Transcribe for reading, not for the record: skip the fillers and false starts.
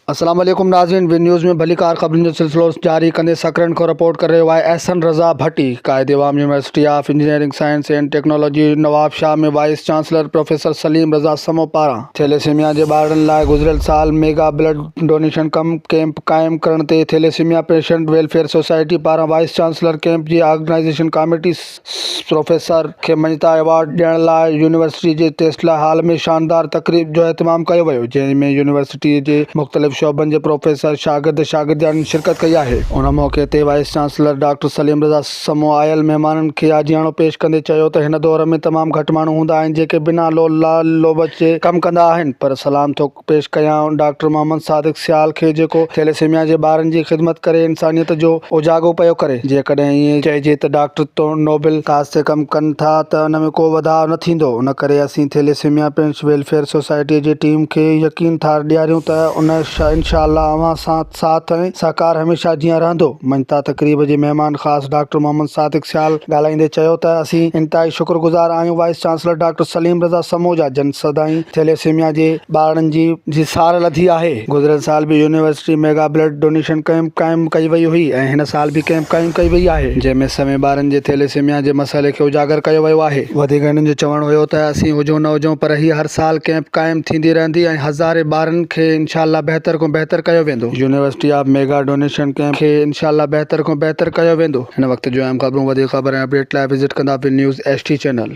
अस्सलाम वालेकुम नाज़रीन, विन न्यूज़ में भली कार ख़बरुनि जो सिलसिलो जारी कंदे सकरन को रिपोर्ट कर रहियो आहे एहसन रज़ा भट्टी। क़ाइद अवाम university of engineering science and technology Nawabshah में वाइस चांसलर प्रोफेसर सलीम रज़ा समो पारां थैलेसीमिया जे ॿारनि लाइ गुज़िरियल साल मेगा ब्लड डोनेशन कैंप क़ाइमु करण ते थैलेसीमिया पेशेंट वेलफेयर सोसाइटी पारां वाइस चांसलर कैंप जी ऑर्गेनाइज़ेशन कमेटी प्रोफेसर खे मञता अवार्ड ॾियण लाइ यूनिवर्सिटी जे टेस्ला हॉल में शानदार तक़रीब जो एहतमाम कयो वियो, जंहिंमें यूनिवर्सिटी जे मुख़्तलिफ़ शोबनि जे प्रोफेसर शागिर्दनि शिरकत कई आहे। उन मौक़े ते वाइस चांसलर डॉक्टर सलीम रज़ा समो आयल महिमाननि खे आजियाणो पेश कंदे चयो त हिन दौर में तमामु घटि माण्हू हूंदा आहिनि जेके बिना लालच जे कमु कंदा आहिनि, पर सलाम थो पेश कयां डॉक्टर मोहम्मद सादिक सियाल खे, जेको थैलेसीमिया जे ॿारनि जी ख़िदमत करे इंसानियत जो उजागो पियो करे। जेकॾहिं ईअं चइजे त डॉक्टर तो नोबल काज़ ते कमु कनि था त उन में को वाधाउ न थींदो। उन करे असीं थैलेसीमिया पेशेंट वेलफेयर सोसाइटी जी टीम खे यकीन था ॾियारियूं त उन इंशाअल्लाह अव्हां साथ ऐं सहकार हमेशह जीअं रहंदो। मञता तक़रीब जे महिमान ख़ासि डॉक्टर मोहम्मद सादिक सियाल ॻाल्हाईंदे चयो त असीं इंतहाई शुक्रगुज़ार आहियूं वाइस चांसलर डॉक्टर सलीम रज़ा समो जा, जन सदाईं थैलेसीमिया जे ॿारनि जी सार लधी आहे। गुज़िरियल साल बि university mega blood donation camp क़ाइमु कई वई हुई ऐं हिन साल बि कैंप क़ाइमु कई वई आहे, जंहिंमें सवें ॿारनि जे थैलेसीमिया जे मसइले खे उजागर कयो वियो आहे। वधीक हिननि जो चवणु हुयो त असीं हुजूं न हुजूं पर हीअ हर साल कैंप क़ाइमु थींदी रहंदी ऐं हज़ारे ॿारनि खे इंशाअल्लाह बहितर खां बहितर कयो वेंदो। University of mega donation camp खे इंशाअल्लाह बहितर खां बहितर कयो वेंदो। हिन वक़्त जो अहम ख़बरूं, वधीक ख़बर ऐं अपडेट लाइ विज़िट कंदा विन न्यूज़ HT चैनल।